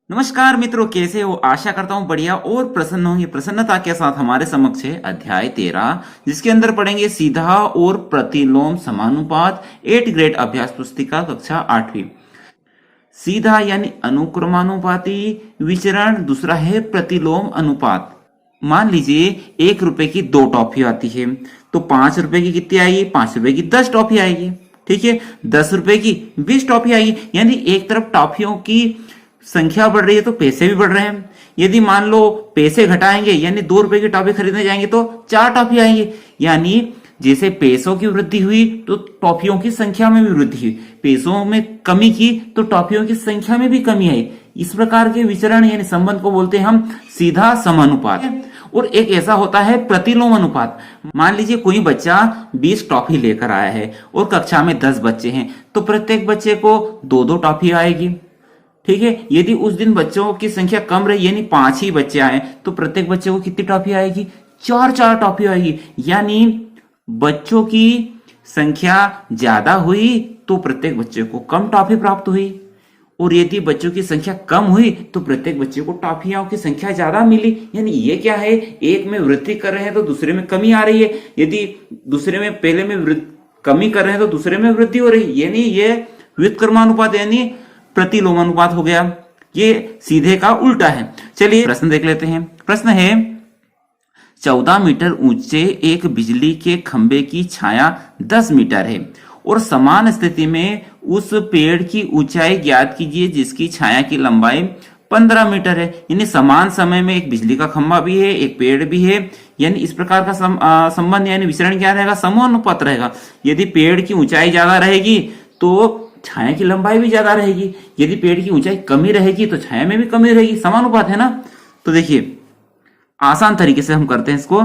नमस्कार मित्रों, कैसे हो? आशा करता हूँ बढ़िया और प्रसन्न होंगे। प्रसन्नता के साथ हमारे समक्ष है अध्याय 13, जिसके अंदर पढ़ेंगे सीधा और प्रतिलोम समानुपात 8th ग्रेड अभ्यास पुस्तिका कक्षा 8वीं। सीधा यानी अनुक्रमानुपाती विचरण, दूसरा है प्रतिलोम अनुपात। मान लीजिए 1 रुपए की 2 टॉफी आती है, तो 5 रुपए की कितनी आएगी? 5 रुपए की 10 टॉफी आएगी। ठीक है, 10 रुपए की 20 टॉफी आएगी। यानी एक तरफ टॉफियों की संख्या बढ़ रही है तो पैसे भी बढ़ रहे हैं। यदि मान लो पैसे घटाएंगे यानी 2 रुपए की टॉफी खरीदने जाएंगे तो 4 टॉफी आएंगे। यानी जैसे पैसों की वृद्धि हुई तो टॉफियों की संख्या में भी वृद्धि हुई, पैसों में कमी की तो टॉफियों की संख्या में भी कमी आई। इस प्रकार के विचरण यानी संबंध को बोलते हैं हम सीधा समानुपात। और एक ऐसा होता है प्रतिलोम अनुपात। मान लीजिए कोई बच्चा 20 टॉफी लेकर आया है और कक्षा में 10 बच्चे हैं, तो प्रत्येक बच्चे को 2-2 टॉफी आएगी। ठीक है, यदि उस दिन बच्चों की संख्या कम रही यानी 5 ही बच्चे आए तो प्रत्येक बच्चे को कितनी टॉफी आएगी? 4-4 टॉफी आएगी। यानी बच्चों की संख्या ज्यादा हुई तो प्रत्येक बच्चे को कम टॉफी प्राप्त हुई, और यदि बच्चों की संख्या कम हुई तो प्रत्येक बच्चे को टॉफियों की संख्या ज्यादा मिली। यानी ये क्या है, एक में वृद्धि कर रहे हैं तो दूसरे में कमी आ रही है, यदि दूसरे में पहले में कमी कर रहे हैं तो दूसरे में वृद्धि हो रही है। यानी ये व्युत्क्रमानुपात यानी प्रतिलोमानुपात हो गया। ये सीधे का उल्टा है। चलिए प्रश्न देख लेते हैं। प्रश्न है 14 मीटर ऊंचे एक बिजली के खंबे की छाया 10 मीटर है और समान स्थिति में उस पेड़ की ऊंचाई ज्ञात कीजिए जिसकी छाया की लंबाई 15 मीटर है। यानी समान समय में एक बिजली का खंबा भी है, एक पेड़ भी है। यानी इस प्रकार का संबंध यानी विचरण क्या रहेगा? समानुपात रहेगा। यदि पेड़ की ऊंचाई ज्यादा रहेगी तो छाया की लंबाई भी ज्यादा रहेगी, यदि पेड़ की ऊंचाई कमी रहेगी तो छाया में भी कमी रहेगी। समानुपात है ना। तो देखिए आसान तरीके से हम करते हैं इसको।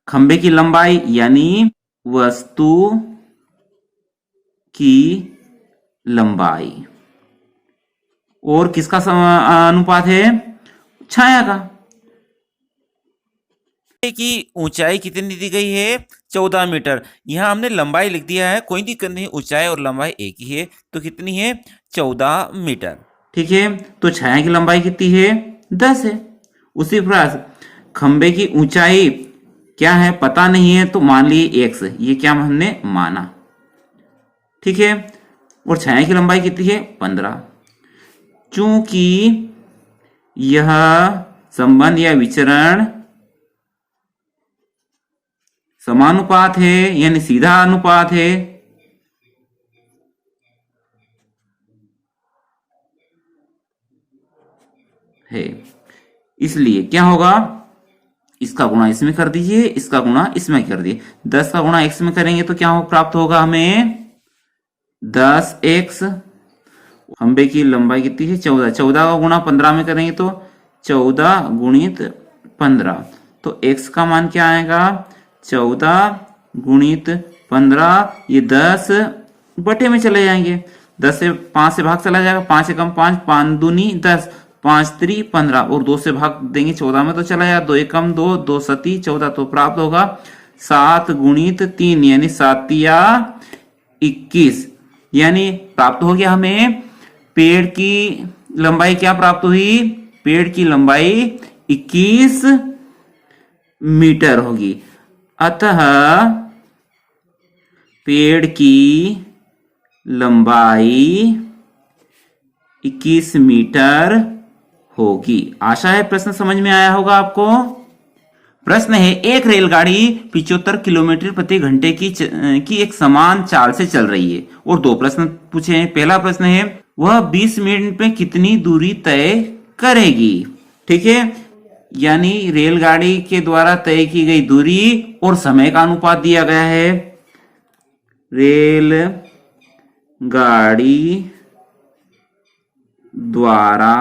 खंबे की लंबाई यानी वस्तु की लंबाई, और किसका अनुपात है? छाया का। की ऊंचाई कितनी दी गई है? 14 मीटर। यहां हमने लंबाई लिख दिया है, कोई दिक्कत नहीं, ऊंचाई और लंबाई एक ही है। तो कितनी है? 14 मीटर। ठीक है, तो छाया की लंबाई कितनी है? 10 है। उसी प्रकार खंबे की ऊंचाई क्या है पता नहीं है, तो मान लिए x, ये क्या हमने माना। ठीक है, और छाया की लंबाई कितनी है? 15। चूंकि यह संबंध या विचरण समानुपात है यानी सीधा अनुपात है, इसलिए क्या होगा? इसका गुणा इसमें कर दीजिए, इसका गुणा इसमें कर दिए। 10 का गुणा x में करेंगे तो क्या प्राप्त होगा हमें? 10x। खंबे की लंबाई कितनी है? 14। 14 का गुणा 15 में करेंगे तो 14 गुणित 15। तो x का मान क्या आएगा? 14 गुणित 15। ये 10 बटे में चले जाएंगे, 10 से 5 से भाग चला जाएगा, 5 से कम 5, 5 दूनी 10, 5 3 15, और 2 से भाग देंगे 14 में तो चला जाएगा, 2 एक कम 2, 2 सती 14। तो प्राप्त होगा 7 गुणित 3 यानी 7 या 21। यानी प्राप्त हो गया हमें पेड़ की लंबाई क्या प्राप्त हुई? पेड़ की लंबाई 21 मीटर होगी। अतः पेड़ की लंबाई 21 मीटर होगी। आशा है प्रश्न समझ में आया होगा आपको। प्रश्न है एक रेलगाड़ी 75 किलोमीटर प्रति घंटे की एक समान चाल से चल रही है, और 2 प्रश्न पूछे हैं। पहला प्रश्न है वह 20 मिनट में कितनी दूरी तय करेगी। ठीक है, यानी रेलगाड़ी के द्वारा तय की गई दूरी और समय का अनुपात दिया गया है। रेलगाड़ी द्वारा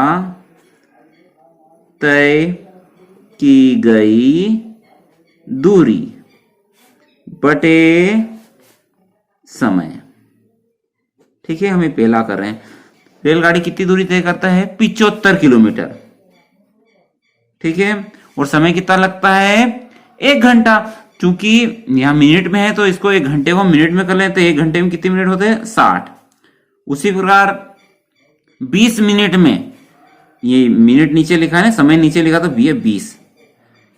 तय की गई दूरी बटे समय। ठीक है, हमें पहला कर रहे हैं। रेलगाड़ी कितनी दूरी तय करता है? 75 किलोमीटर। ठीक है, और समय कितना लगता है? 1 घंटा। चूंकि यहां मिनट में है तो इसको 1 घंटे को मिनट में कर लेते हैं, तो 1 घंटे में कितने मिनट होते हैं? 60। उसी प्रकार 20 मिनट में ये मिनट नीचे लिखा है, समय नीचे लिखा, तो ये 20।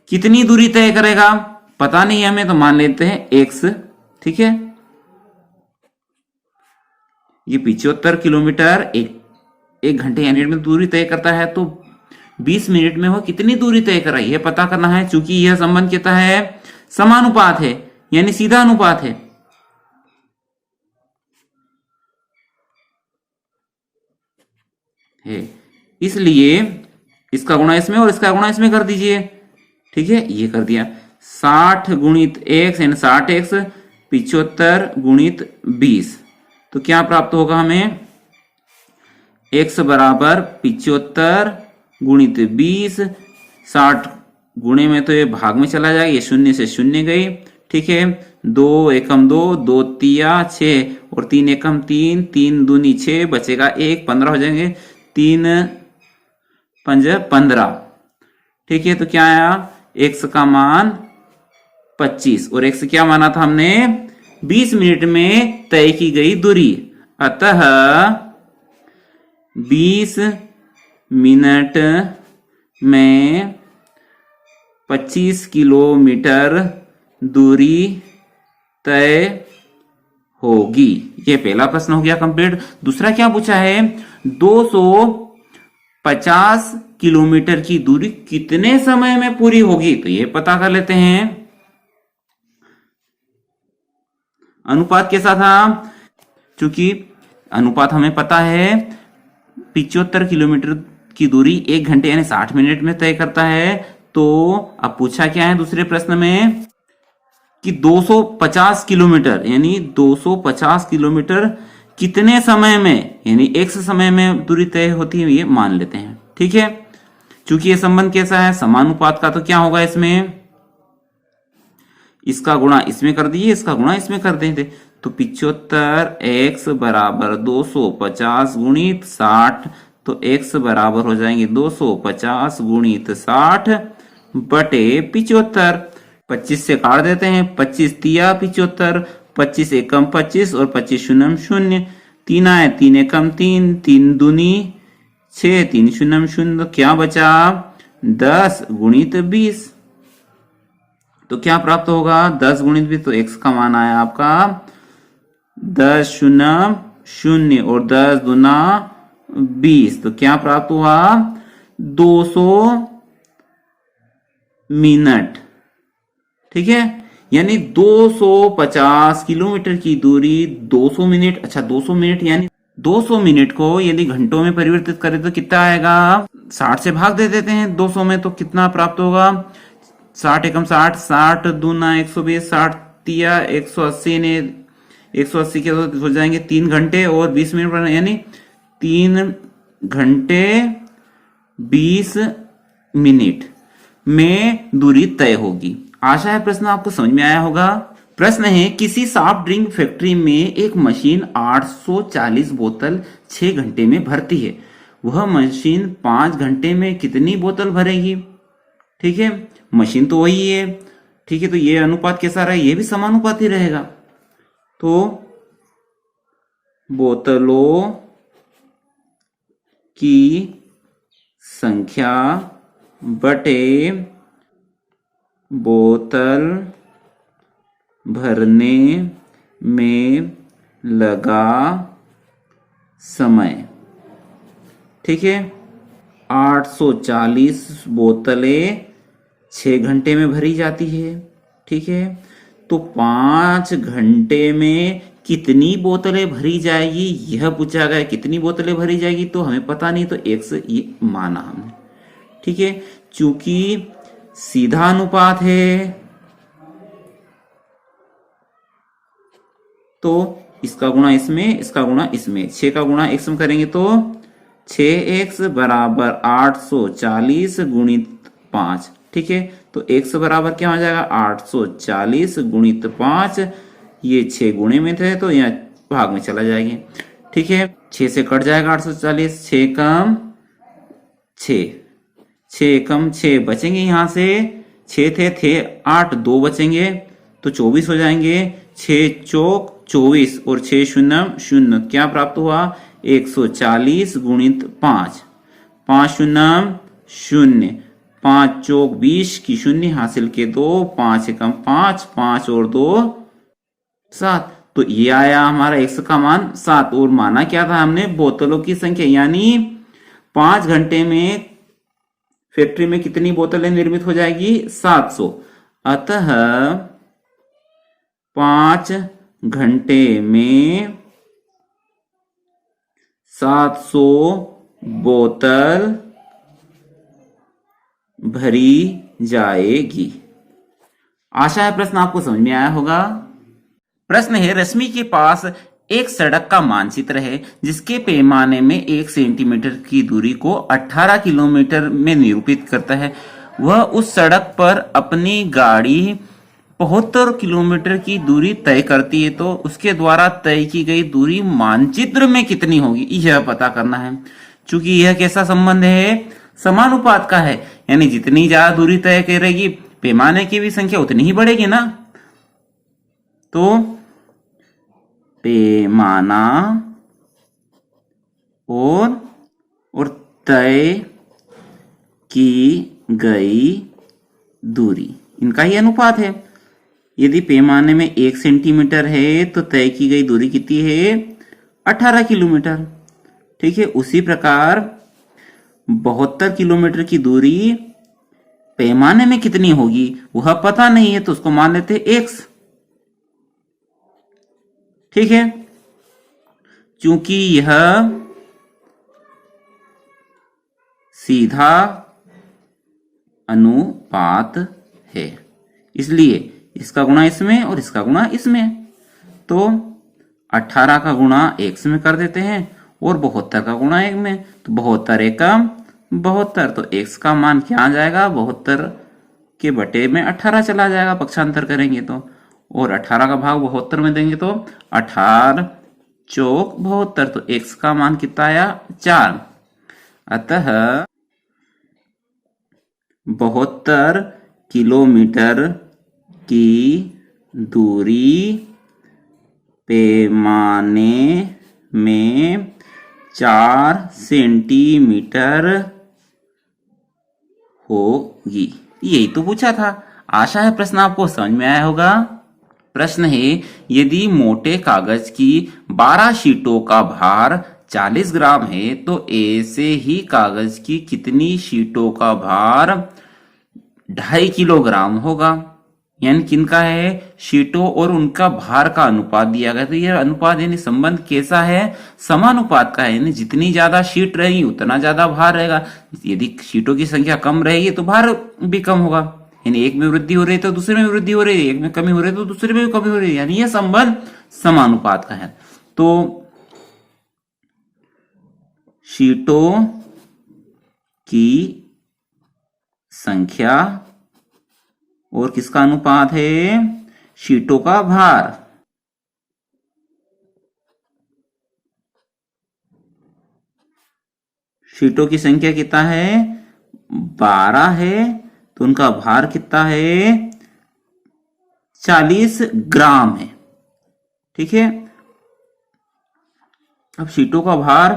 कितनी दूरी तय करेगा पता नहीं हमें, तो मान लेते हैं x। ठीक है, ये 75 किलोमीटर एक घंटे या मिनट में दूरी तय करता है, तो 20 मिनट में वो कितनी दूरी तय कर रहा है, यह पता करना है। चूंकि यह संबंध कहता है समानुपात है, यानी सीधा अनुपात है, इसलिए इसका गुणा इसमें और इसका गुणा इसमें कर दीजिए। ठीक है, ये कर दिया। 60 गुणित x यानी 60x, 75 गुणित 20, तो क्या प्राप्त होगा हमें, x बराबर 75 गुणित 20। 60 गुणे में तो ये भाग में चला जाएगा, ये शून्य से शून्य गई। ठीक है, 2 एकम 2, 2 तिया 6 और 3 एकम 3, 3 दूनी 6, बचेगा 1, 15 हो जाएंगे, 3 पंज 15। ठीक है, तो क्या आया, x का मान 25 और x क्या माना था हमने, 20 मिनट में तय की गई दूरी। अतः 20 मिनट में 25 किलोमीटर दूरी तय होगी। यह पहला प्रश्न हो गया कंप्लीट। दूसरा क्या पूछा है, 250 किलोमीटर की दूरी कितने समय में पूरी होगी, तो यह पता कर लेते हैं। अनुपात कैसा था, चूंकि अनुपात हमें पता है 75 किलोमीटर की दूरी 1 घंटे यानी 60 मिनट में तय करता है, तो अब पूछा क्या है दूसरे प्रश्न में कि 250 किलोमीटर यानी 250 किलोमीटर कितने समय में यानी x समय में दूरी तय होती है, ये मान लेते हैं। ठीक है, चूंकि ये संबंध कैसा है, समानुपात का, तो क्या होगा इसमें, इसका गुणा इसमें कर दिए, इसका गुणा इसमें कर देंगे, तो 75x बराबर 250 गुणित 60, तो x बराबर हो जाएंगे 250 गुणित 60 बटे 75। 25 से काट देते हैं, 25 तिया 75, 25 एकम 25 और 25 शून्यम 0, 3 आए, 3 एकम 3, 3 दूनी 6, 3 शून्यम 0, क्या बचा, 10 गुणित 20। तो क्या प्राप्त होगा, 10 गुणित 20, तो x का मान आया आपका 10 शून्यम 0 और 10 दूना 20, तो क्या प्राप्त हुआ, 200 मिनट। ठीक है, यानी 250 किलोमीटर की दूरी 200 मिनट। अच्छा, 200 मिनट यानी 200 मिनट को यदि घंटों में परिवर्तित करें तो कितना आएगा, 60 से भाग दे देते हैं 200 में, तो कितना प्राप्त होगा, 60 एकम 60, 60 दूना 120, 60 तिया 180 ने 180 के हो जाएंगे 3 घंटे और 20 मिनट पर, यानी 3 घंटे 20 मिनट में दूरी तय होगी। आशा है प्रश्न आपको समझ में आया होगा। प्रश्न है, किसी सॉफ्ट ड्रिंक फैक्ट्री में एक मशीन 840 बोतल 6 घंटे में भरती है, वह मशीन 5 घंटे में कितनी बोतल भरेगी। ठीक है, मशीन तो वही है। ठीक है, तो ये अनुपात कैसा रहा, ये भी समानुपाती रहेगा। तो बोतलों की संख्या बटे बोतल भरने में लगा समय। ठीक है, 840 बोतलें 6 घंटे में भरी जाती है। ठीक है, तो 5 घंटे में कितनी बोतलें भरी जाएगी यह पूछा गया। कितनी बोतलें भरी जाएगी तो हमें पता नहीं, तो x ये माना हमने। ठीक है, चूंकि सीधा अनुपात है तो इसका गुणा इसमें, इसका गुणा इसमें, 6 का गुणा x में करेंगे तो 6x बराबर 840 गुणित 5। ठीक है, तो x बराबर क्या हो जाएगा, 840 गुणित 5, ये 6 गुणे में थे तो यहाँ भाग में चला जाएंगे। ठीक है, 6 से कट जाएगा 840, 6 कम 6, 6 कम 6 बचेंगे, यहाँ से 6 थे 8, 2 बचेंगे तो 24 हो जाएंगे। 6 चौक 24 और 6 शून्य 0, क्या प्राप्त हुआ, 140 गुणित 5। 5 शून्य शून्य, 5 चौक 20 की शून्य हासिल के 2, 5 एकम 5, 5 और 2 7। तो ये आया हमारा x का मान 7। और माना क्या था हमने, बोतलों की संख्या, यानी 5 घंटे में फैक्ट्री में कितनी बोतलें निर्मित हो जाएगी, 700। अतः 5 घंटे में 700 बोतल भरी जाएगी। आशा है प्रश्न आपको समझ में आया होगा। प्रश्न है, रश्मि के पास एक सड़क का मानचित्र है जिसके पैमाने में 1 सेंटीमीटर की दूरी को 18 किलोमीटर में निरूपित करता है। वह उस सड़क पर अपनी गाड़ी 72 किलोमीटर की दूरी तय करती है, तो उसके द्वारा तय की गई दूरी मानचित्र में कितनी होगी, यह पता करना है। चूंकि यह कैसा संबंध है, समानुपात का है, यानी जितनी ज्यादा दूरी तय करेगी पैमाने की भी संख्या उतनी ही बढ़ेगी ना। तो पैमाना और तय की गई दूरी, इनका ही अनुपात है। यदि पैमाने में 1 सेंटीमीटर है तो तय की गई दूरी कितनी है, 18 किलोमीटर। ठीक है, उसी प्रकार 72 किलोमीटर की दूरी पैमाने में कितनी होगी वह पता नहीं है, तो उसको मान लेते हैं x। ठीक है, क्योंकि यह सीधा अनुपात है, इसलिए इसका गुणा इसमें और इसका गुणा इसमें। तो 18 का गुणा x में कर देते हैं और 72 का गुणा 1 में, तो 72 एकम 72। तो x का मान क्या आ जाएगा, 72 के बटे में 18 चला जाएगा, पक्षांतर करेंगे तो। और 18 का भाग 72 में देंगे तो 18 चौक 72, तो x का मान कितना आया, 4। अतः 72 किलोमीटर की दूरी पैमाने में 4 सेंटीमीटर होगी। यही तो पूछा था। आशा है प्रश्न आपको समझ में आया होगा। प्रश्न है, यदि मोटे कागज की 12 शीटों का भार 40 ग्राम है तो ऐसे ही कागज की कितनी शीटों का भार 2.5 किलोग्राम होगा। यानी किनका है, शीटों और उनका भार का अनुपात दिया गया। तो यह अनुपात यानी संबंध कैसा है, समानुपात का है, यानी जितनी ज्यादा शीट रहेगी उतना ज्यादा भार रहेगा। यदि शीटों की संख्या कम रहेगी तो भार भी कम होगा, यानी एक में वृद्धि हो रही है तो दूसरे में वृद्धि हो रही है, एक में कमी हो रही है तो दूसरे में भी कमी हो रही है, यानी यह संबंध समानुपात का है। तो शीटों की संख्या और किसका अनुपात है, शीटों का भार। शीटों की संख्या कितना है, 12 है, तो उनका भार कितना है, 40 ग्राम है। ठीक है, अब शीटों का भार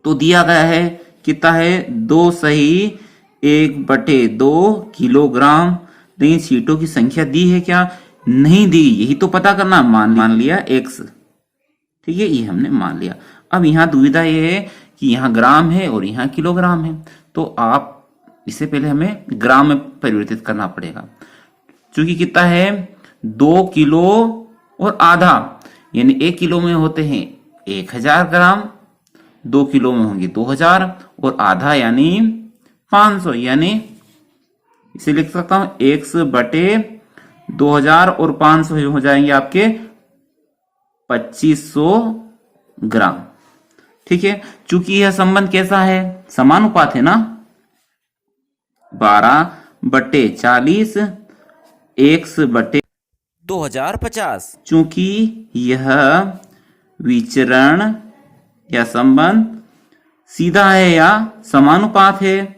तो दिया गया है, कितना है, 2 सही 1/2 किलोग्राम। लेकिन शीटों की संख्या दी है क्या, नहीं दी, यही तो पता करना। मान लिया x। ठीक है, ये हमने मान लिया। अब यहां दुविधा ये है कि यहां ग्राम है और यहां किलोग्राम है, तो आप इससे पहले हमें ग्राम में परिवर्तित करना पड़ेगा। क्योंकि कितना है, 2 किलो और आधा, यानी 1 किलो में होते हैं 1000 ग्राम, 2 किलो में होंगे 2000 और आधा यानी 500, यानी इसे लिख सकता हूं x/2000 और 500 हो जाएंगे आपके 2500 ग्राम। ठीक है, चूंकि यह संबंध कैसा है, समानुपात है ना, 12/40 x/2050। चूंकि यह विचरण या संबंध सीधा है या समानुपात है,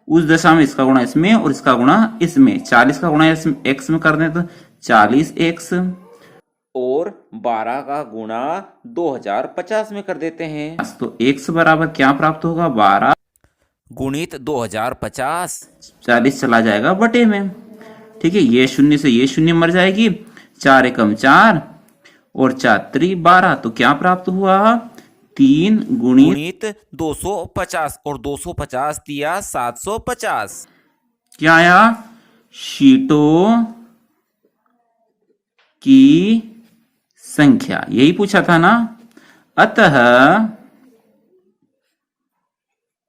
उस दशा में इसका गुणा इसमें और इसका गुणा इसमें, 40 का गुणा x में कर दें तो 40x और 12 का गुणा 2050 में कर देते हैं तो x बराबर क्या प्राप्त होगा, 12 गुणित 2050, 40 चला जाएगा बटे में। ठीक है, ये शून्य से ये शून्य मर जाएगी, 4 एकम 4 और 4 त्रि 12, तो क्या प्राप्त हुआ, 3 गुणित 250 और 250 दिया 750। क्या आया, शीटों की संख्या, यही पूछा था ना। अतः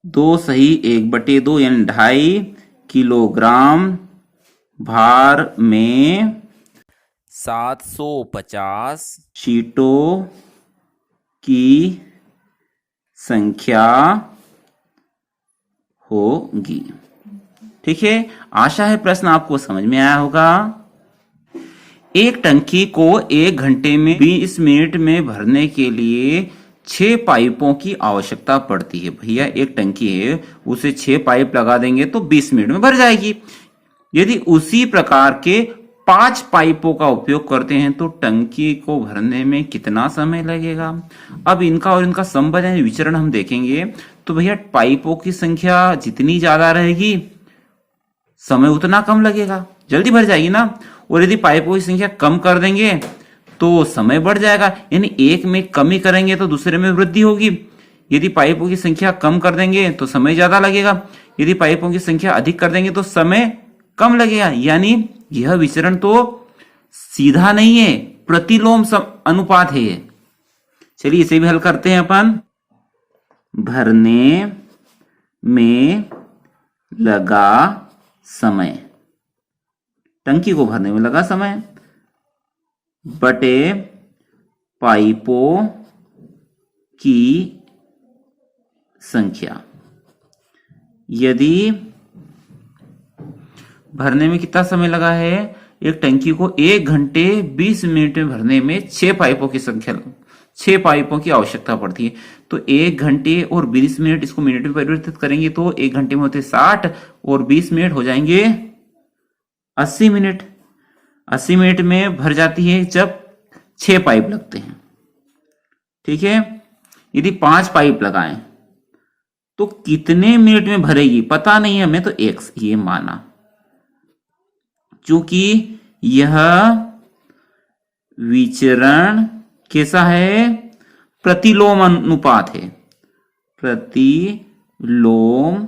2 सही 1/2 यानी 2.5 किलोग्राम भार में 750 शीटों की संख्या होगी। ठीक है, आशा है प्रश्न आपको समझ में आया होगा। एक टंकी को 1 घंटे में 20 मिनट में भरने के लिए 6 पाइपों की आवश्यकता पड़ती है। भैया एक टंकी है, उसे 6 पाइप लगा देंगे तो 20 मिनट में भर जाएगी। यदि उसी प्रकार के 5 पाइपों का उपयोग करते हैं तो टंकी को भरने में कितना समय लगेगा। अब इनका और इनका संबंध यानी विचरण हम देखेंगे तो भैया पाइपों की संख्या जितनी ज्यादा रहेगी समय उतना कम लगेगा, जल्दी भर जाएगी ना। और यदि पाइपों की संख्या कम कर देंगे तो समय बढ़ जाएगा, यानी एक में कमी करेंगे तो दूसरे में वृद्धि होगी। यदि पाइपों की संख्या कम कर देंगे तो समय ज्यादा लगेगा, यदि पाइपों की संख्या अधिक कर देंगे तो समय कम लगेगा। यानी यह विचरण तो सीधा नहीं है, प्रतिलोम अनुपात है। चलिए इसे भी हल करते हैं अपन। भरने में लगा समय, टंकी को भरने में लगा समय बटे पाइपों की संख्या। यदि भरने में कितना समय लगा है, एक टंकी को 1 घंटे 20 मिनट में भरने में 6 पाइपों की संख्या, 6 पाइपों की आवश्यकता पड़ती है। तो 1 घंटे और 20 मिनट, इसको मिनट में परिवर्तित करेंगे तो 1 घंटे में होते 60 और 20 मिनट हो जाएंगे 80 मिनट। 80 मिनट में भर जाती है जब 6 पाइप लगते हैं। ठीक है, यदि 5 पाइप लगाएं तो कितने मिनट में भरेगी पता नहीं है हमें, तो x ये माना। चूंकि यह विचरण कैसा है, प्रतिलोम अनुपात है, प्रतिलोम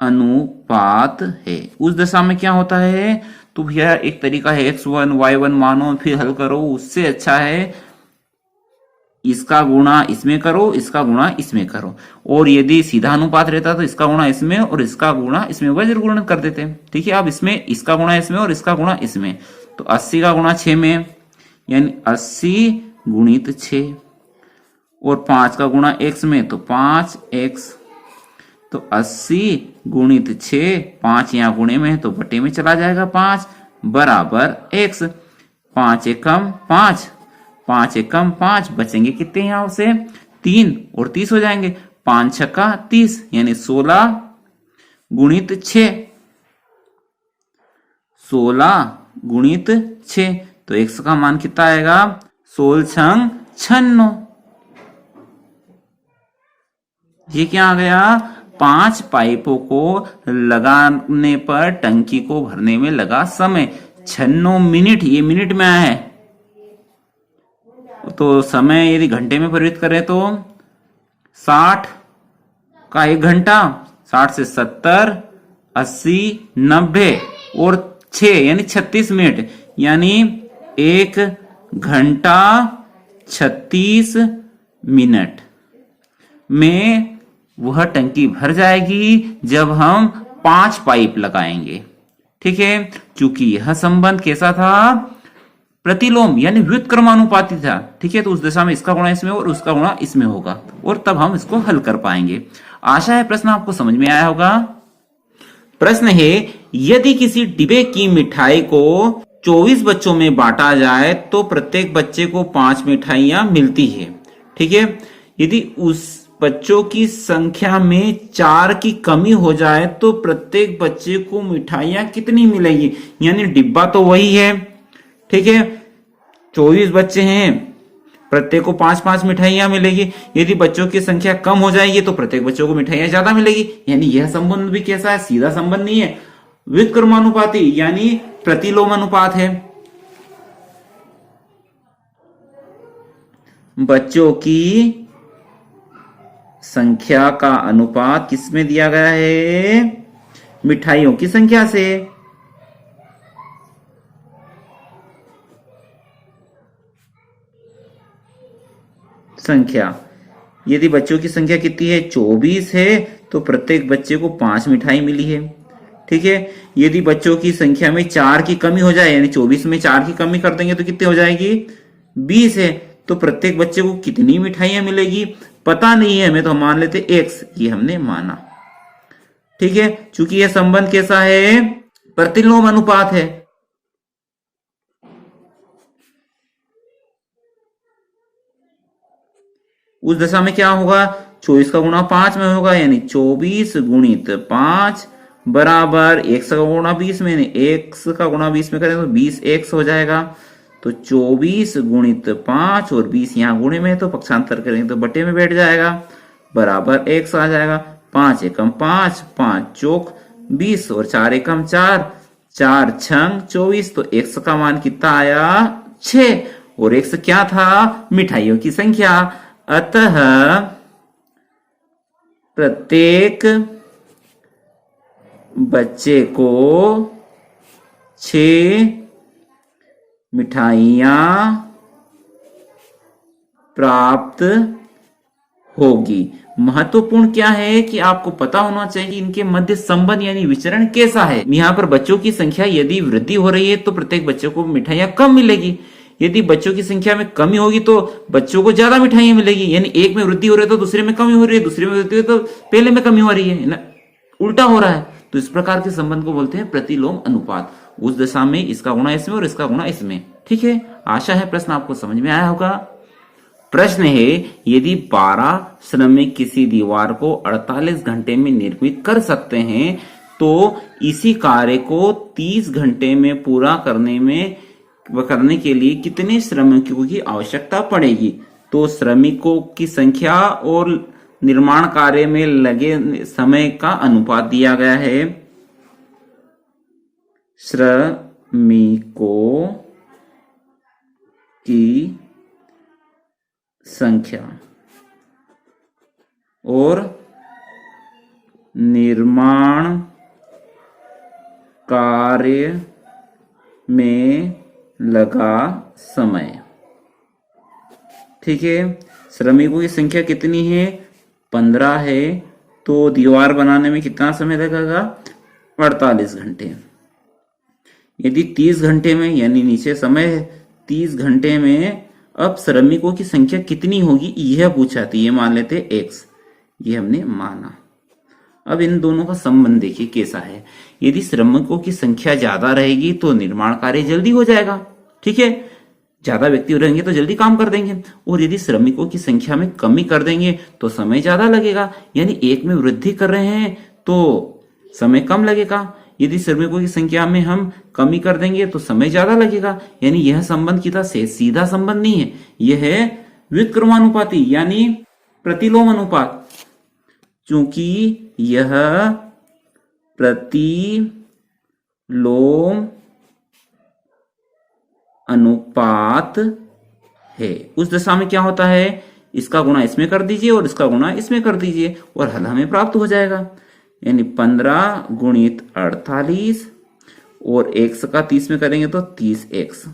अनुपात है। उस दशा में क्या होता है, तो भैया एक तरीका है x1 y1 मानो फिर हल करो। उससे अच्छा है इसका गुणा इसमें करो, इसका गुणा इसमें करो। और यदि सीधा अनुपात रहता तो इसका गुणा इसमें और इसका गुणा इसमें वज्र गुणन कर देते। ठीक है, अब इसमें इसका गुणा इसमें और इसका गुणा इसमें, तो 80 का गुणा 6 में यानी 80 गुणित 6 और 5 का गुणा x में तो 5x, तो 80 गुणित 6, 5 यहां गुणे में है तो बटे में चला जाएगा 5 बराबर x। 5 एकम 5, 5 एकम 5, बचेंगे कितने यहां से 3 और 30 हो जाएंगे। 5 छक्का 30 यानी 16 गुणित 6, 16 गुणित 6, तो x का मान कितना आएगा, 16 छंग 96। ये क्या आ गया, 5 पाइपों को लगाने पर टंकी को भरने में लगा समय 96 मिनट। ये मिनट में आया है, तो समय यदि घंटे में परिवर्तित करें तो 60 का 1 घंटा, 60 से 70, 80, 90 और 6 यानी 36 मिनट, यानी 1 घंटा 36 मिनट में वह टंकी भर जाएगी जब हम 5 पाइप लगाएंगे। ठीक है, क्योंकि यह संबंध कैसा था, प्रतिलोम यानी व्युत्क्रमानुपाती था। ठीक है, तो उस दशा में इसका गुणा इसमें और उसका गुणा इसमें होगा और तब हम इसको हल कर पाएंगे। आशा है प्रश्न आपको समझ में आया होगा। प्रश्न है, यदि किसी डिब्बे की मिठाई को 24 बच्चों में बांटा जाए तो प्रत्येक बच्चे को 5 मिठाइयां मिलती है। ठीक है, यदि उस बच्चों की संख्या में 4 की कमी हो जाए तो प्रत्येक बच्चे को मिठाइयां कितनी मिलेगी। यानी डिब्बा तो वही है, ठीक है, 24 बच्चे हैं, प्रत्येक को 5-5 मिठाइयां मिलेगी। यदि बच्चों की संख्या कम हो जाएगी तो प्रत्येक बच्चों को मिठाइयां ज्यादा मिलेगी। यानी यह संबंध भी कैसा है, सीधा संबंध नहीं है, व्युत्क्रमानुपाती यानी प्रतिलोम अनुपात है। बच्चों की संख्या का अनुपात किसमें दिया गया है, मिठाइयों की संख्या से। संख्या, यदि बच्चों की संख्या कितनी है, 24 है, तो प्रत्येक बच्चे को 5 मिठाई मिली है, ठीक है। यदि बच्चों की संख्या में 4 की कमी हो जाए, यानी 24 में 4 की कमी कर देंगे तो कितनी हो जाएगी, 20 है, तो प्रत्येक बच्चे को कितनी मिठाइयां मिलेगी पता नहीं है हमें, तो हम मान लेते x, ये हमने माना, ठीक है। चूंकि यह संबंध कैसा है, प्रतिलोम अनुपात है। उस दशा में क्या होगा, 24 का गुणा 5 में होगा, यानी 24 गुणित 5 बराबर x का गुणा 20 में, x का गुणा 20 में करें तो 20x हो जाएगा। तो 24 गुणित 5 और 20 यहां गुणे में, तो पक्षांतर करेंगे तो बटे में बैठ जाएगा, बराबर x आ जाएगा। 5 एकम 5, 5 चौक 20 और 4 एकम 4, 4 छंग 24, तो x का मान कितना आया, 6, और x क्या था, मिठाइयों की संख्या। अतः प्रत्येक बच्चे को 6 मिठाइयां प्राप्त होगी। महत्वपूर्ण क्या है कि आपको पता होना चाहिए कि इनके मध्य संबंध यानी विचरण कैसा है। यहाँ पर बच्चों की संख्या यदि वृद्धि हो रही है तो प्रत्येक बच्चे को मिठाइयां कम मिलेगी, यदि बच्चों की संख्या में कमी होगी तो बच्चों को ज्यादा मिठाइयां मिलेगी। यानी एक में वृद्धि हो रही है तो दूसरे में कमी हो रही है, दूसरे में वृद्धि हो रही है तो पहले में कमी हो रही है ना, उल्टा हो रहा है। तो इस प्रकार के संबंध को बोलते हैं प्रतिलोम अनुपात। उस दशा में इसका गुणा इसमें और इसका गुणा इसमें, ठीक है। आशा है प्रश्न आपको समझ में आया होगा। प्रश्न है, यदि 12 श्रमिक किसी दीवार को 48 घंटे में निर्मित कर सकते हैं तो इसी कार्य को 30 घंटे में पूरा करने के लिए कितने श्रमिकों की आवश्यकता पड़ेगी। तो श्रमिकों की संख्या और निर्माण कार्य में लगे समय का अनुपात दिया गया है। श्रमिकों की संख्या और निर्माण कार्य में लगा समय, ठीक है। श्रमिकों की संख्या कितनी है, 15 है, तो दीवार बनाने में कितना समय लगेगा, 48 घंटे। यदि 30 घंटे में, यानी नीचे समय है 30 घंटे में, अब श्रमिकों की संख्या कितनी होगी यह पूछा था, ये मान लेते x, ये हमने माना। अब इन दोनों का संबंध देखिए कैसा है। यदि श्रमिकों की संख्या ज्यादा रहेगी तो निर्माण कार्य जल्दी हो जाएगा, ठीक है, ज्यादा व्यक्ति रहेंगे तो जल्दी काम कर देंगे। और यदि श्रमिकों की संख्या में कमी कर देंगे तो समय ज्यादा लगेगा। यानी एक में वृद्धि कर रहे हैं तो समय कम लगेगा, यदि श्रमिकों की संख्या में हम कमी कर देंगे तो समय ज्यादा लगेगा। यानी यह संबंध कितना से सीधा संबंध नहीं है, यह है व्युत्क्रमानुपाती यानी प्रतिलोम अनुपात। चूंकि यह प्रतिलोम अनुपात है, उस दशा में क्या होता है, इसका गुणा इसमें कर दीजिए और इसका गुणा इसमें कर दीजिए और हल हमें प्राप्त हो जाएगा। यानी 15 गुणित 48 और x का 30 में करेंगे तो 30x,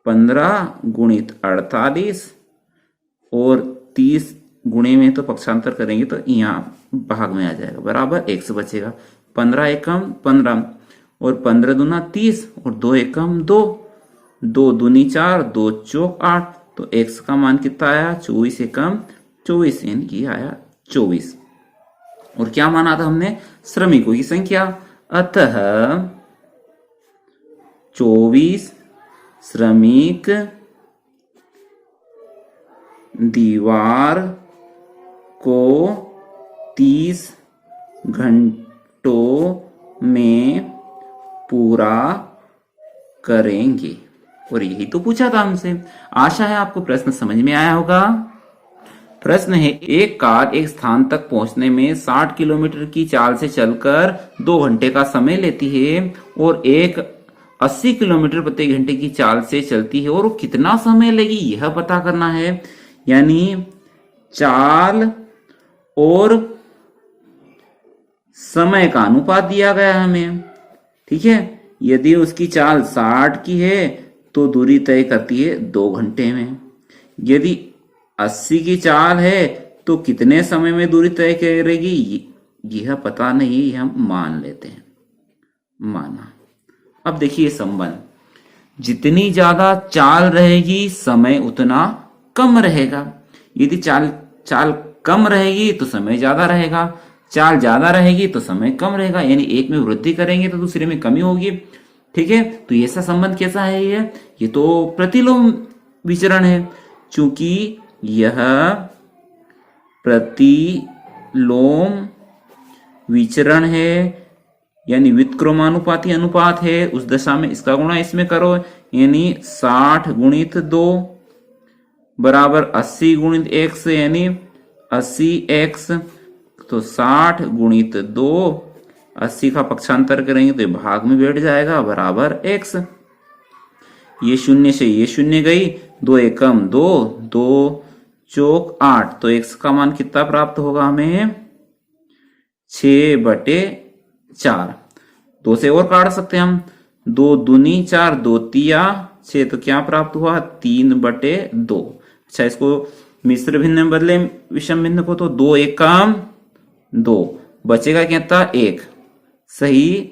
15 गुणित 48 और 30 गुणे में तो पक्षांतर करेंगे तो यहाँ भाग में आ जाएगा, बराबर x बचेगा। 15 एकम 15 और 15 दूना 30 और 2 एकम 2, 2 दूनी 4, 2 चौक 8, तो x का मान कितना आया, 24 एकम 24, यानी कि आया 24। और क्या माना था हमने, श्रमिकों की संख्या। अतः 24 श्रमिक दीवार को 30 घंटों में पूरा करेंगे। और यही तो पूछा था हमसे। आशा है आपको प्रश्न समझ में आया होगा। प्रश्न है, एक कार एक स्थान तक पहुंचने में 60 किलोमीटर की चाल से चलकर 2 घंटे का समय लेती है और एक 80 किलोमीटर प्रति घंटे की चाल से चलती है, और वो कितना समय लेगी यह पता करना है। यानी चाल और समय का अनुपात दिया गया है हमें। ठीक है, यदि उसकी चाल 60 की है तो दूरी तय करती है 2 घंटे में। यदि 80 की चाल है तो कितने समय में दूरी तय करेगी यह पता नहीं, हम मान लेते हैं, माना। अब देखिए संबंध, जितनी ज्यादा चाल रहेगी समय उतना कम रहेगा। यदि चाल कम रहेगी तो समय ज्यादा रहेगा, चाल ज्यादा रहेगी तो समय कम रहेगा। यानी एक में वृद्धि करेंगे तो दूसरे में कमी होगी। ठीक है, तो ऐसा संबंध कैसा है ये तो प्रतिलोम विचरण है। चूंकि यह प्रतिलोम विचरण है यानी व्युत्क्रमानुपाती अनुपात है, उस दशा में इसका गुणा इसमें करो, यानी 60 गुणित 2 बराबर 80 गुणित x, यानी 80x। तो 60 गुणित 2, 80 का पक्षांतर करेंगे तो भाग में बैठ जाएगा बराबर x। ये शून्य से ये शून्य गई, 2 एकम 2, 2 चौक 8, तो x का मान कितना प्राप्त होगा हमें 6/4। 2 से और काट सकते हैं हम, 2 दूनी 4, 2 तिया 6, तो क्या प्राप्त हुआ 3/2। अच्छा, इसको मिश्र भिन्न में बदले विषम भिन्न को, तो 2 एकम 2 बचेगा कितना 1 सही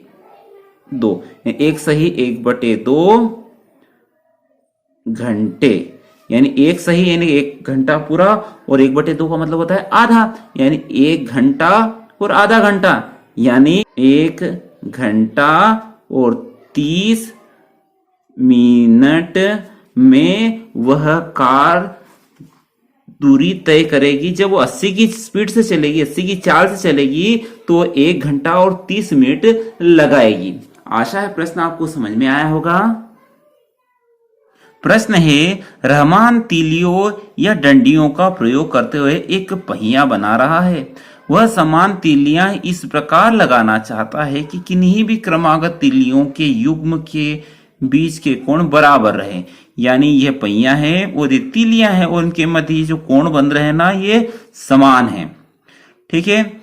2, 1 सही 1/2 घंटे, यानी 1 सही यानी 1 घंटा पूरा, और 1/2 का मतलब होता है आधा, यानी 1 घंटा और आधा घंटा, यानी 1 घंटा और 30 मिनट में वह कार दूरी तय करेगी। जब वो 80 की स्पीड से चलेगी, 80 की चाल से चलेगी, तो 1 घंटा और 30 मिनट लगाएगी। आशा है प्रश्न आपको समझ में आया होगा। प्रश्न है, रहमान तीलियों या डंडियों का प्रयोग करते हुए एक पहिया बना रहा है। वह समान तीलियां इस प्रकार लगाना चाहता है कि किन्हीं भी क्रमागत तीलियों के युग्म के बीच के कोण बराबर रहे। यानी यह पहिया है और ये तीलियां हैं और उनके मध्य जो कोण बन रहे हैं ना, ये समान है। ठीक है,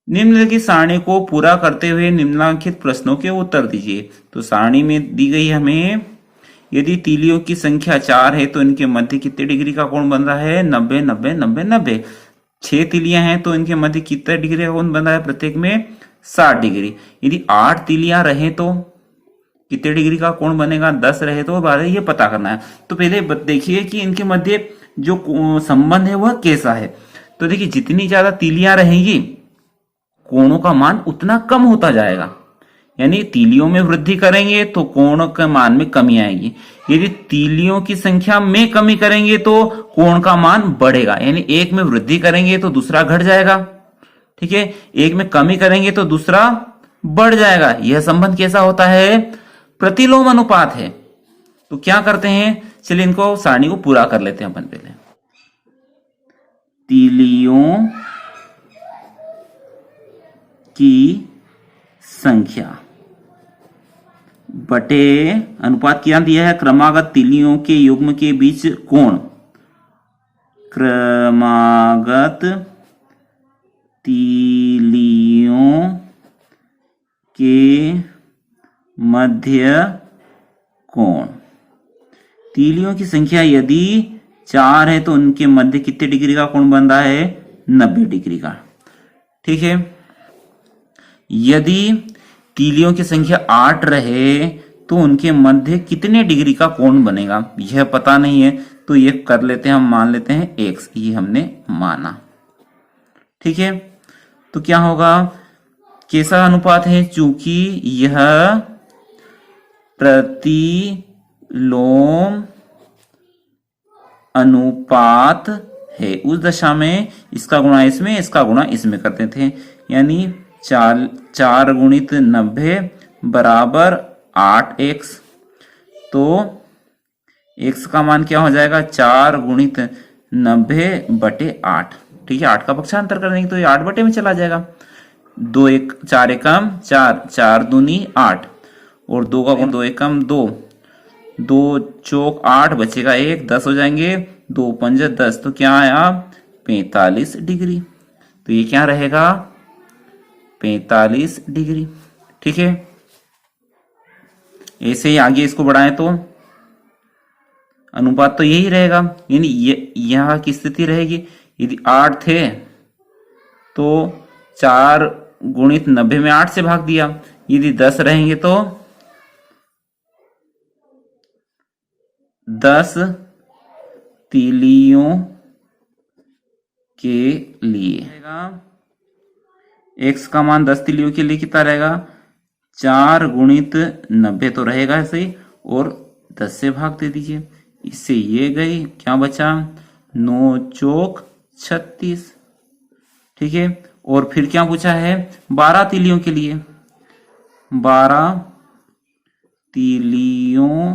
निम्नलिखित सारणी को पूरा करते हुए निम्नलिखित प्रश्नों के उत्तर दीजिए। तो सारणी में दी गई हमें, यदि तीलियों की संख्या 4 है तो इनके मध्य कितने डिग्री का कोण बन रहा है 90 90 90 90। 6 तीलियां हैं तो इनके मध्य कितने डिग्री का कोण बन रहा है प्रत्येक में 60 डिग्री। यदि 8 तीलियां रहे तो कितने डिग्री का कोण बनेगा, 10 रहे तो 12, ये पता करना है। तो पहले देखिए कि इनके मध्य जो संबंध है वह कैसा है। तो देखिए, जितनी ज्यादा तीलियां रहेंगी कोणों का मान उतना कम होता जाएगा, यानी तीलियों में वृद्धि करेंगे तो कोण के मान में कमी आएगी। यदि तीलियों की संख्या में कमी करेंगे तो कोण का मान बढ़ेगा, यानी एक में वृद्धि करेंगे तो दूसरा घट जाएगा। ठीक है, एक में कमी करेंगे तो दूसरा बढ़ जाएगा। यह संबंध कैसा होता है, प्रतिलोम अनुपात है। तो क्या करते हैं, चलिए इनको सारणी को पूरा कर लेते हैं अपन पहले। तीलियों की संख्या बटे अनुपात क्या दिया है, क्रमागत तीलियों के युग्म के बीच कोण, क्रमागत तीलियों के मध्य कोण। तीलियों की संख्या यदि 4 है तो उनके मध्य कितने डिग्री का कोण बन रहा है 90 डिग्री का। ठीक है, यदि तीलियों की संख्या 8 रहे तो उनके मध्य कितने डिग्री का कोण बनेगा यह पता नहीं है, तो ये कर लेते हैं, हम मान लेते हैं x, ये हमने माना। ठीक है, तो क्या होगा, कैसा अनुपात है, चूंकि यह प्रतिलोम अनुपात है उस दशा में इसका गुणा इसमें, इसका गुणा इसमें करते थे। यानी 4 गुणित 90 बराबर 8x। तो x का मान क्या हो जाएगा, 4 गुणित 90 बटे 8। ठीक है, 8 का पक्षांतर कर देंगे तो ये 8 बटे में चला जाएगा। 4 एकम 4, 4 दूनी 8 और 2 का गुण 2 एकम 2, 2 चौक 8 बचेगा 1, 10 हो जाएंगे, 2 पंजे 10। तो क्या आया, 45 डिग्री। तो ये क्या रहेगा, 45 डिग्री। ठीक है, ऐसे ही आगे इसको बढ़ाएं तो अनुपात तो यही रहेगा। यानी यहां की स्थिति रहेगी, यदि 8 थे तो 4 गुणित 90 में 8 से भाग दिया। यदि 10 रहेंगे तो 10 तीलियों के लिए x का मान 10 तीलियों के लिए कितना रहेगा, 4 गुणित 90 तो रहेगा ऐसे ही, और 10 से भाग दे दीजिए। इससे ये गई, क्या बचा, 9 चौक 36। ठीक है, और फिर क्या पूछा है, 12 तीलियों के लिए। 12 तीलियों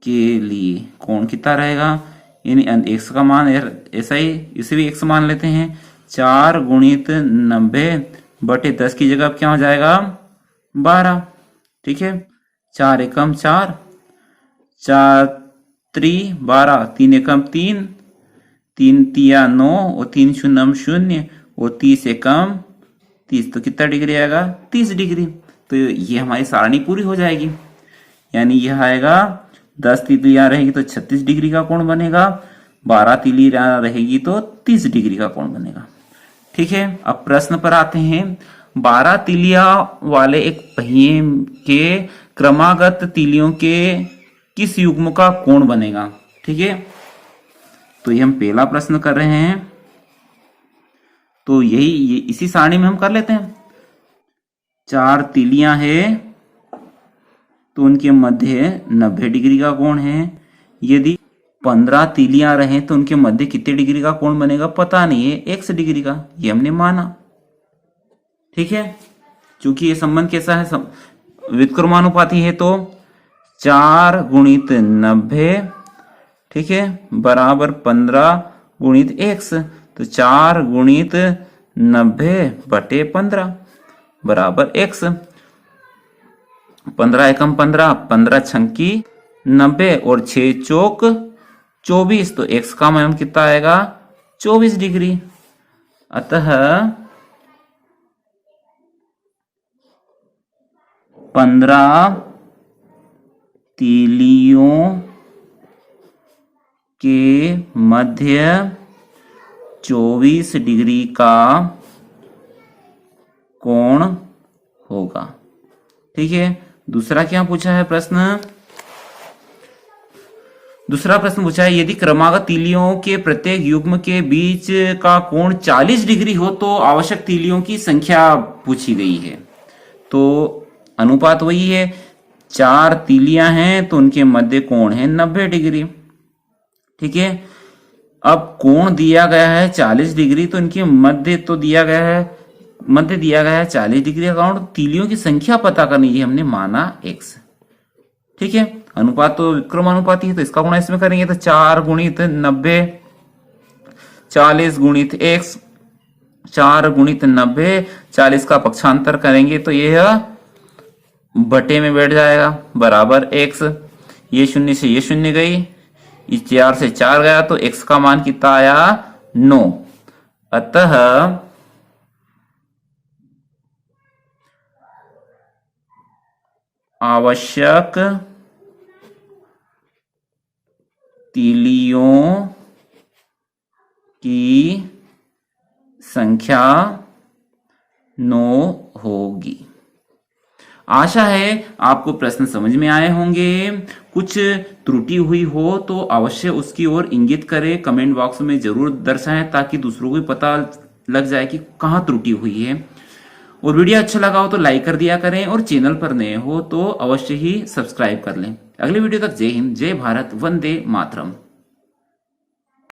के लिए कोण कितना रहेगा, यानी x का मान ऐसा ही, इसे भी x मान लेते हैं। 4 गुणित 90 बटे 10 की जगह क्या हो जाएगा, 12। ठीक है, 4 एकम 4, 4 त्री 12, 3 एकम 3, 3 तिया 9 और 3 शून्यम 0 और 30 एकम 30। तो कितना डिग्री आएगा, 30 डिग्री। तो ये हमारी सारणी पूरी हो जाएगी। यानी यह आएगा 10 तीलियां रहेगी तो 36 डिग्री का कोण बनेगा, 12 तीलियां रहेगी तो 30 डिग्री का कोण बनेगा। ठीक है, अब प्रश्न पर आते हैं। 12 तीलियां वाले एक पहिए के क्रमागत तीलियों के किस युग्म का कोण बनेगा। ठीक है, तो ये हम पहला प्रश्न कर रहे हैं, तो यही इसी सारणी में हम कर लेते हैं। 4 तीलियां है तो उनके मध्य 90 डिग्री का कोण है। यदि 15 तीलियां रहे तो उनके मध्य कितने डिग्री का कोण बनेगा, पता नहीं है, x डिग्री का, ये हमने माना। ठीक है, क्योंकि ये संबंध कैसा है, व्युत्क्रमानुपाती है, तो 4 गुणित 90, ठीक है, बराबर 15 गुणित x। तो 4 गुणित 90 बटे 15 बराबर x। 15 एकम 15, 15 छंकी 90 और 6 चौक 24। तो x का मान कितना आएगा, 24 डिग्री। अतः 15 तीलियों के मध्य 24 डिग्री का कोण होगा। ठीक है, दूसरा क्या पूछा है प्रश्न, दूसरा प्रश्न पूछा है, यदि क्रमागत तीलियों के प्रत्येक युग्म के बीच का कोण 40 डिग्री हो तो आवश्यक तीलियों की संख्या पूछी गई है। तो अनुपात वही है, 4 तीलियां हैं तो उनके मध्य कोण है 90 डिग्री। ठीक है, अब कोण दिया गया है 40 डिग्री, तो इनके मध्य तो दिया गया है, मध्य दिया गया है 40 डिग्री का कोण, तीलियों की संख्या पता करनी है, हमने माना x। ठीक है, अनुपात तो विक्रमानुपाती है, तो इसका गुणा इसमें करेंगे तो 4 गुणित 90, 40 गुणित x, 4 गुणित 90, 40 का पक्षांतर करेंगे तो यह बटे में बैठ जाएगा, बराबर x। ये शून्य से ये शून्य गई, इस 4 से 4 गया, तो x का मान कितना आया, 9। अतः आवश्यक तीलियों की संख्या 9 होगी। आशा है आपको प्रश्न समझ में आए होंगे। कुछ त्रुटि हुई हो तो अवश्य उसकी ओर इंगित करें, कमेंट बॉक्स में जरूर दर्शाएं, ताकि दूसरों को भी पता लग जाए कि कहाँ त्रुटि हुई है। और वीडियो अच्छा लगा हो तो लाइक कर दिया करें, और चैनल पर नए हो तो अवश्य ही सब्सक्राइब कर लें। अगले वीडियो तक जय हिंद, जय भारत, वंदे मातरम।